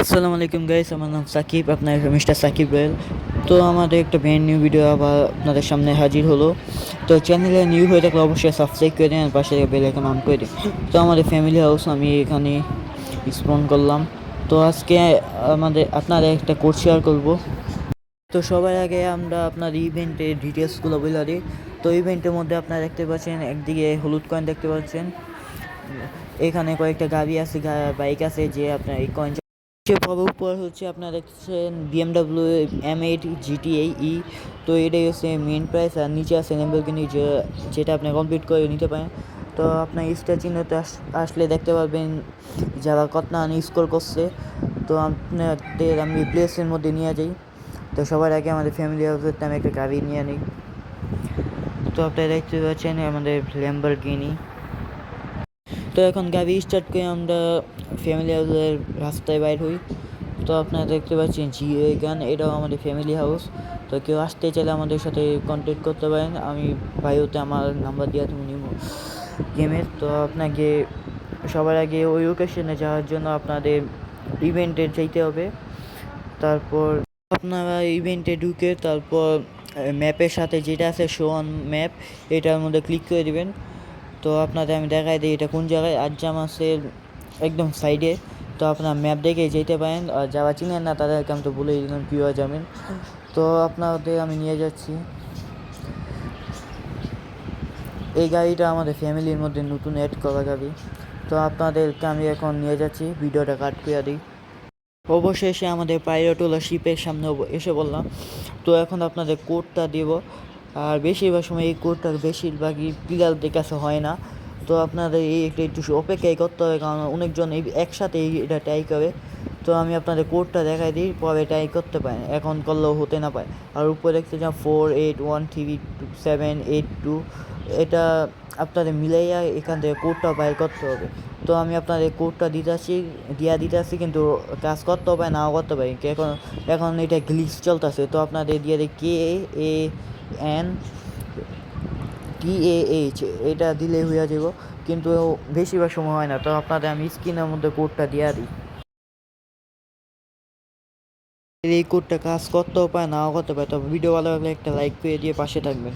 আসসালামু আলাইকুম গাইস, আমার নাম সাকিব, আপনার মিস্টার সাকিব রয়েল। তো আমাদের একটা ব্র্যান্ড নিউ ভিডিও আবার আপনাদের সামনে হাজির হলো। তো চ্যানেলে নিউ হয়ে থাকলে অবশ্যই সাবস্ক্রাইব করে দিন, পাশে বেল আইকন অন করে দিন। তো আমাদের ফ্যামিলি হাউস আমি এখানে স্পন করলাম। তো আজকে আপনাদের একটা কোড শেয়ার করবো। তো সবার আগে আমরা আপনার ইভেন্টের ডিটেলসগুলো বলে দিই। তো ইভেন্টের মধ্যে আপনারা দেখতে পাচ্ছেন, একদিকে হলুদ কয়েন দেখতে পাচ্ছেন, এখানে কয়েকটা গাড়ি আছে, বাইক আছে, যে আপনার এই কয়েন সবার উপর হচ্ছে আপনারা দেখছেন BMW M8 GTA E। তো এটাই হচ্ছে মেন প্রাইস, আর নিচে আছে ল্যাম্বরগিনি, যেটা আপনি কমপ্লিট করে নিতে পারেন। তো আপনার স্টার চিহ্নতে আসলে দেখতে পারবেন যারা কতটা স্কোর করছে। তো আপনাদের আমি প্লেসের মধ্যে নিয়ে যাই। তো সবার আগে আমাদের ফ্যামিলি হাউসের আমি একটা গাড়ি নিয়ে নিই। তো আপনারা দেখতে পাচ্ছেন আমাদের ল্যাম্বরগিনি। তো এখন গাড়ি স্টার্ট করে আমরা ফ্যামিলি হাউসের রাস্তায় বাইর হই। তো আপনারা দেখতে পাচ্ছেন গান, এটাও আমাদের ফ্যামিলি হাউস। তো কেউ আসতে চাইলে আমাদের সাথে কন্ট্যাক্ট করতে পারেন, আমি বায়োতে আমার নাম্বার দেওয়া তুমি নিব গেমের। তো আপনাকে সবার আগে ওই লোকেশনে যাওয়ার জন্য আপনাদের ইভেন্টে যেতে হবে। তারপর আপনারা ইভেন্টে ঢুকে তারপর ম্যাপের সাথে যেটা আছে শো অন ম্যাপ, এটার মধ্যে ক্লিক করে দিবেন। তো আপনাদের আমি দেখাই দিই এটা কোন জায়গায়। আরজামাসের একদম সাইডে। তো আপনার ম্যাপ দেখে যেতে পারেন, আর যারা চিনেন না তাদেরকে আমি তো বলেই দিলাম কীভাবে যাবেন। তো আপনাদের আমি নিয়ে যাচ্ছি। এই গাড়িটা আমাদের ফ্যামিলির মধ্যে নতুন অ্যাড করা গাড়ি। তো আপনাদেরকে আমি এখন নিয়ে যাচ্ছি, ভিডিওটা কাট করে দিই। অবশেষে আমাদের পাইলটওয়ালা শিপের সামনে এসে বললাম। তো এখন আপনাদের কোডটা দেব, আর বেশিরভাগ সময় এই কোডটা বেশিরভাগই প্লেয়ারদের কাছে হয় না। তো আপনাদের এই একটু অপেক্ষাই করতে হবে, কারণ অনেকজন একসাথে এটা ট্রাই করে। তো আমি আপনাদের কোডটা দেখাই দিই, পরে ট্রাই করতে পারেন, এখন করলেও হতে না পারে। আর উপরে দেখতে চান 48132782, এটা আপনাদের মিলাইয়া এখান থেকে কোডটা বাইর করতে হবে। তো আমি আপনাদের কোডটা দিতে আসছি, কিন্তু কাজ করতে হবে নাও করতে পারি, এখন এখন এটা গ্লিচ চলতেছে। তো আপনাদের দিয়ে দিই KANTAH, এটা দিলে হয়ে যাব, কিন্তু বেশিরভাগ সময় হয় না। তো আপনাদের আমি স্ক্রিনের মধ্যে কোডটা দিয়ে দিই। এই কোডটা কাজ করতেও পারে নাও করতে পারে। তো ভিডিও ভালো লাগলে একটা লাইক করে দিয়ে পাশে থাকবেন।